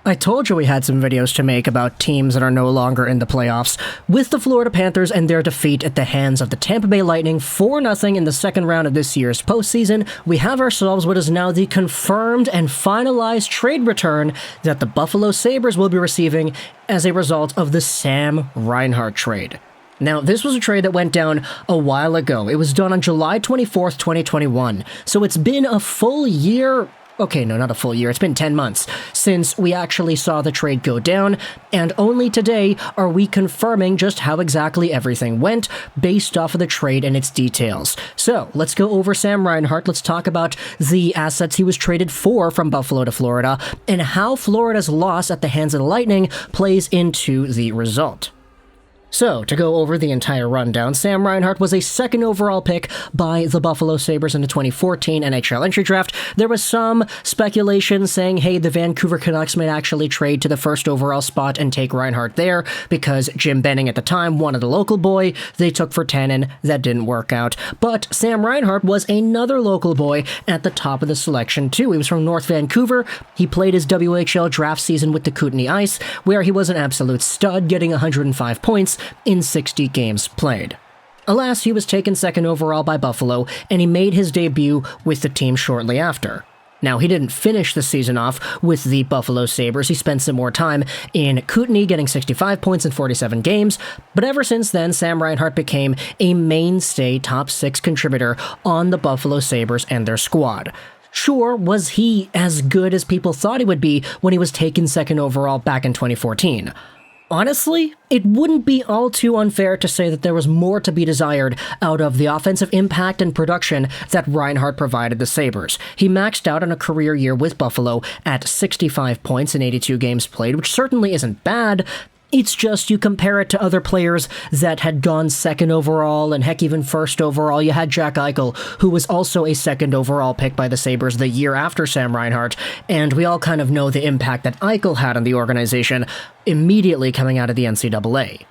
I told you we had some videos to make about teams that are no longer in the playoffs. With the Florida Panthers and their defeat at the hands of the Tampa Bay Lightning 4-0 in the second round of this year's postseason, we have ourselves what is now the confirmed and finalized trade return that the Buffalo Sabres will be receiving as a result of the Sam Reinhart trade. Now, this was a trade that went down a while ago. It was done on July 24th, 2021. So it's been a full year. Okay, no, not a full year. It's been 10 months since we actually saw the trade go down, and only today are we confirming just how exactly everything went based off of the trade and its details. So, let's go over Sam Reinhart. Let's talk about the assets he was traded for from Buffalo to Florida, and how Florida's loss at the hands of the Lightning plays into the result. So, to go over the entire rundown, Sam Reinhart was a second overall pick by the Buffalo Sabres in the 2014 NHL Entry Draft. There was some speculation saying, hey, the Vancouver Canucks might actually trade to the first overall spot and take Reinhart there, because Jim Benning at the time wanted a local boy. They took Virtanen. That didn't work out. But Sam Reinhart was another local boy at the top of the selection, too. He was from North Vancouver. He played his WHL draft season with the Kootenay Ice, where he was an absolute stud, getting 105 points in 60 games played. Alas, he was taken second overall by Buffalo, and he made his debut with the team shortly after. Now, he didn't finish the season off with the Buffalo Sabres. He spent some more time in Kootenay, getting 65 points in 47 games, but ever since then, Sam Reinhart became a mainstay top 6 contributor on the Buffalo Sabres and their squad. Sure, was he as good as people thought he would be when he was taken second overall back in 2014? Honestly, it wouldn't be all too unfair to say that there was more to be desired out of the offensive impact and production that Reinhart provided the Sabres. He maxed out on a career year with Buffalo at 65 points in 82 games played, which certainly isn't bad. It's just you compare it to other players that had gone second overall and heck even first overall. You had Jack Eichel, who was also a second overall pick by the Sabres the year after Sam Reinhart, and we all kind of know the impact that Eichel had on the organization immediately coming out of the NCAA.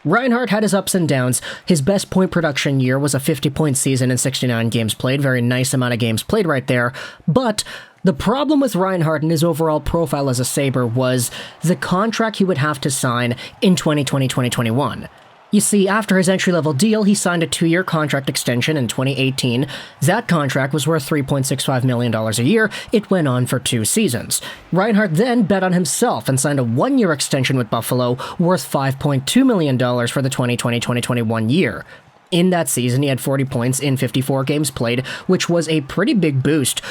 Reinhart had his ups and downs. His best point production year was a 50-point season in 69 games played. Very nice amount of games played right there. But the problem with Reinhart and his overall profile as a Sabre was the contract he would have to sign in 2020-2021. You see, after his entry-level deal, he signed a 2-year contract extension in 2018. That contract was worth $3.65 million a year. It went on for 2 seasons. Reinhart then bet on himself and signed a 1-year extension with Buffalo worth $5.2 million for the 2020-2021 year. In that season, he had 40 points in 54 games played, which was a pretty big boost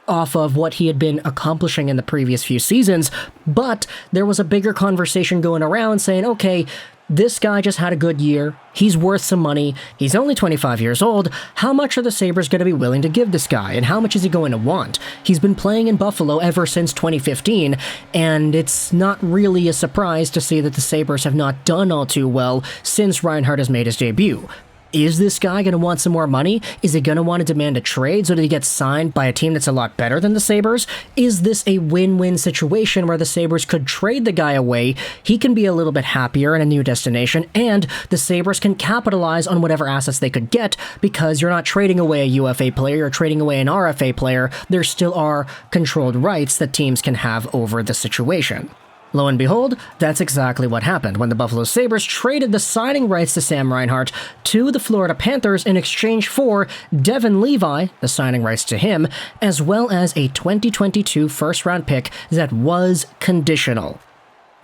off of what he had been accomplishing in the previous few seasons, but there was a bigger conversation going around saying, okay, this guy just had a good year, he's worth some money, he's only 25 years old, how much are the Sabres going to be willing to give this guy, and how much is he going to want? He's been playing in Buffalo ever since 2015, and it's not really a surprise to see that the Sabres have not done all too well since Reinhart has made his debut. Is this guy going to want some more money? Is he going to want to demand a trade so that he gets signed by a team that's a lot better than the Sabres? Is this a win-win situation where the Sabres could trade the guy away, he can be a little bit happier in a new destination, and the Sabres can capitalize on whatever assets they could get because you're not trading away a UFA player, you're trading away an RFA player. There still are controlled rights that teams can have over the situation. Lo and behold, that's exactly what happened when the Buffalo Sabres traded the signing rights to Sam Reinhart to the Florida Panthers in exchange for Devon Levi, the signing rights to him, as well as a 2022 first-round pick that was conditional.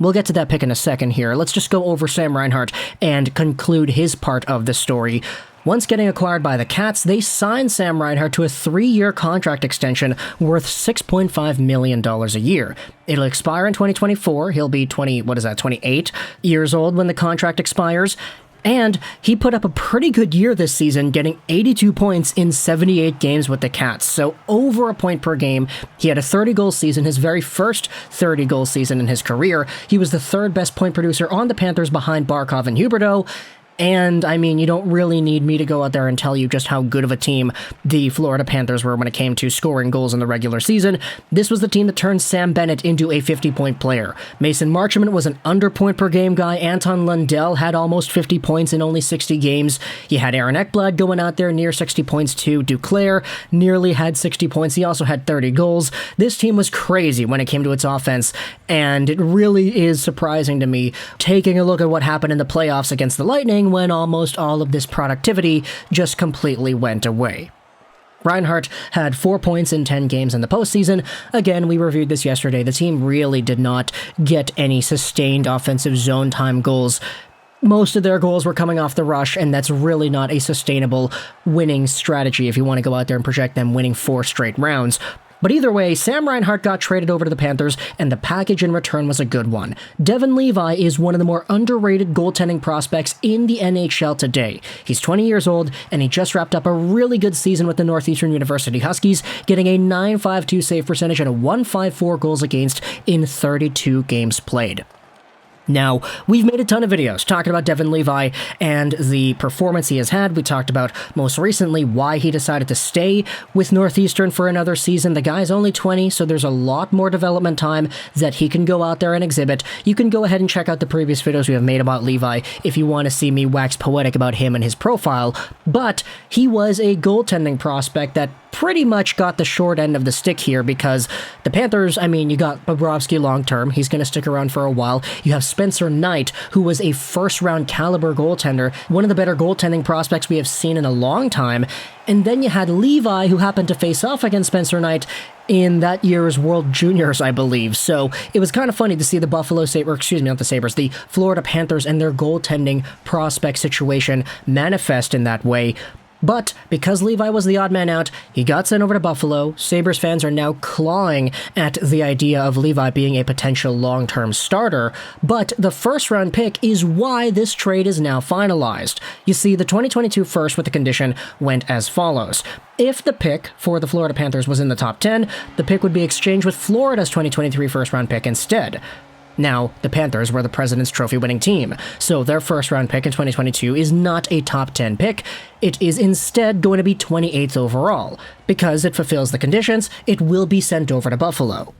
We'll get to that pick in a second here. Let's just go over Sam Reinhart and conclude his part of the story. Once getting acquired by the Cats, they signed Sam Reinhart to a 3-year contract extension worth $6.5 million a year. It'll expire in 2024. He'll be 28 years old when the contract expires. And he put up a pretty good year this season, getting 82 points in 78 games with the Cats, so over a point per game. He had a 30-goal season, his very first 30-goal season in his career. He was the 3rd best point producer on the Panthers behind Barkov and Huberdeau. And, I mean, you don't really need me to go out there and tell you just how good of a team the Florida Panthers were when it came to scoring goals in the regular season. This was the team that turned Sam Bennett into a 50-point player. Mason Marchment was an under-point-per-game guy. Anton Lundell had almost 50 points in only 60 games. You had Aaron Ekblad going out there near 60 points too. Duclair nearly had 60 points. He also had 30 goals. This team was crazy when it came to its offense, and it really is surprising to me, taking a look at what happened in the playoffs against the Lightning, when almost all of this productivity just completely went away. Reinhart had 4 points in 10 games in the postseason. Again, we reviewed this yesterday. The team really did not get any sustained offensive zone time goals. Most of their goals were coming off the rush, and that's really not a sustainable winning strategy if you want to go out there and project them winning 4 straight rounds. But either way, Sam Reinhart got traded over to the Panthers, and the package in return was a good one. Devon Levi is one of the more underrated goaltending prospects in the NHL today. He's 20 years old, and he just wrapped up a really good season with the Northeastern University Huskies, getting a .952 save percentage and a .154 goals against in 32 games played. Now, we've made a ton of videos talking about Devon Levi and the performance he has had. We talked about, most recently, why he decided to stay with Northeastern for another season. The guy's only 20, so there's a lot more development time that he can go out there and exhibit. You can go ahead and check out the previous videos we have made about Levi if you want to see me wax poetic about him and his profile, but he was a goaltending prospect that pretty much got the short end of the stick here, because the Panthers, I mean, you got Bobrovsky long-term. He's going to stick around for a while. You have Spencer Knight, who was a first-round caliber goaltender, one of the better goaltending prospects we have seen in a long time. And then you had Levi, who happened to face off against Spencer Knight in that year's World Juniors, I believe. So it was kind of funny to see the the Florida Panthers and their goaltending prospect situation manifest in that way. But because Levi was the odd man out, he got sent over to Buffalo. Sabres fans are now clawing at the idea of Levi being a potential long-term starter, but the first-round pick is why this trade is now finalized. You see, the 2022 first with the condition went as follows. If the pick for the Florida Panthers was in the top 10, the pick would be exchanged with Florida's 2023 first-round pick instead. Now, the Panthers were the President's Trophy winning team, so their first-round pick in 2022 is not a top 10 pick. It is instead going to be 28th overall. Because it fulfills the conditions, it will be sent over to Buffalo.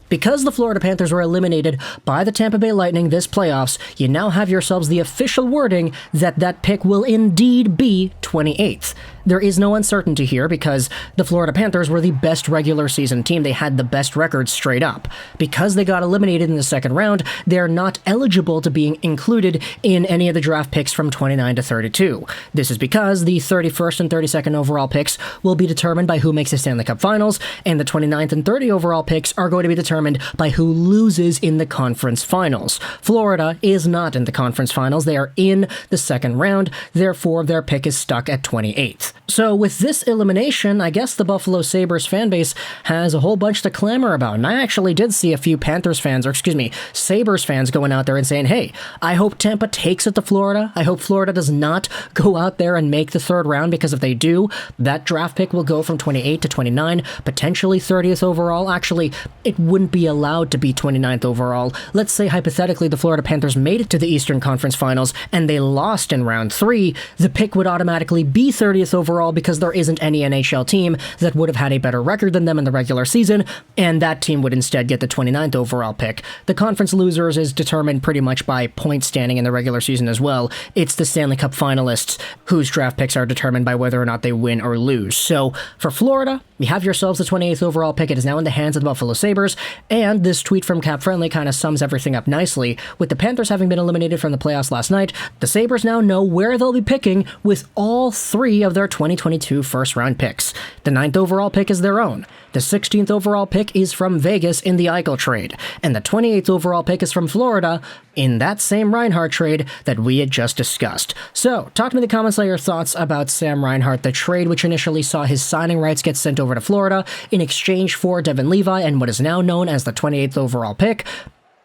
Because the Florida Panthers were eliminated by the Tampa Bay Lightning this playoffs, you now have yourselves the official wording that that pick will indeed be 28th. There is no uncertainty here because the Florida Panthers were the best regular season team. They had the best record straight up. Because they got eliminated in the second round, they're not eligible to being included in any of the draft picks from 29 to 32. This is because the 31st and 32nd overall picks will be determined by who makes the Stanley Cup Finals, and the 29th and 30 overall picks are going to be determined by who loses in the conference finals. Florida is not in the conference finals. They are in the second round. Therefore, their pick is stuck at 28th. So with this elimination, I guess the Buffalo Sabres fan base has a whole bunch to clamor about. And I actually did see a few Sabres fans going out there and saying, hey, I hope Tampa takes it to Florida. I hope Florida does not go out there and make the third round, because if they do, that draft pick will go from 28 to 29, potentially 30th overall. Actually, it wouldn't be allowed to be 29th overall. Let's say hypothetically the Florida Panthers made it to the Eastern Conference Finals and they lost in round 3, the pick would automatically be 30th overall because there isn't any NHL team that would have had a better record than them in the regular season, and that team would instead get the 29th overall pick. The conference losers is determined pretty much by point standing in the regular season as well. It's the Stanley Cup finalists whose draft picks are determined by whether or not they win or lose. So for Florida, you have yourselves the 28th overall pick. It is now in the hands of the Buffalo Sabres, and this tweet from Cap Friendly kind of sums everything up nicely. With the Panthers having been eliminated from the playoffs last night, the Sabres now know where they'll be picking with all 3 of their 2022 first-round picks. The 9th overall pick is their own. The 16th overall pick is from Vegas in the Eichel trade, and the 28th overall pick is from Florida in that same Reinhart trade that we had just discussed. So, talk to me in the comments about your thoughts about Sam Reinhart, the trade which initially saw his signing rights get sent over to Florida in exchange for Devon Levi and what is now known as the 28th overall pick.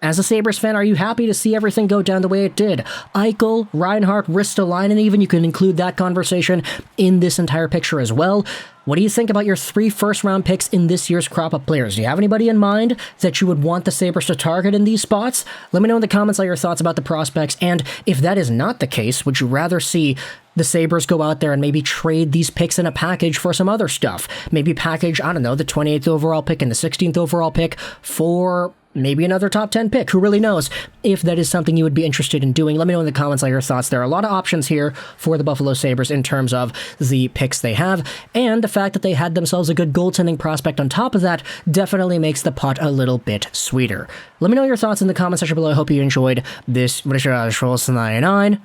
As a Sabres fan, are you happy to see everything go down the way it did? Eichel, Reinhart, Ristolainen even, you can include that conversation in this entire picture as well. What do you think about your 3 first-round picks in this year's crop of players? Do you have anybody in mind that you would want the Sabres to target in these spots? Let me know in the comments all your thoughts about the prospects, and if that is not the case, would you rather see the Sabres go out there and maybe trade these picks in a package for some other stuff? Maybe package, I don't know, the 28th overall pick and the 16th overall pick for maybe another top 10 pick. Who really knows? If that is something you would be interested in doing, let me know in the comments all your thoughts. There are a lot of options here for the Buffalo Sabres in terms of the picks they have, and the fact that they had themselves a good goaltending prospect on top of that definitely makes the pot a little bit sweeter. Let me know your thoughts in the comment section below. I hope you enjoyed this British 99,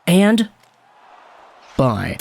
and bye.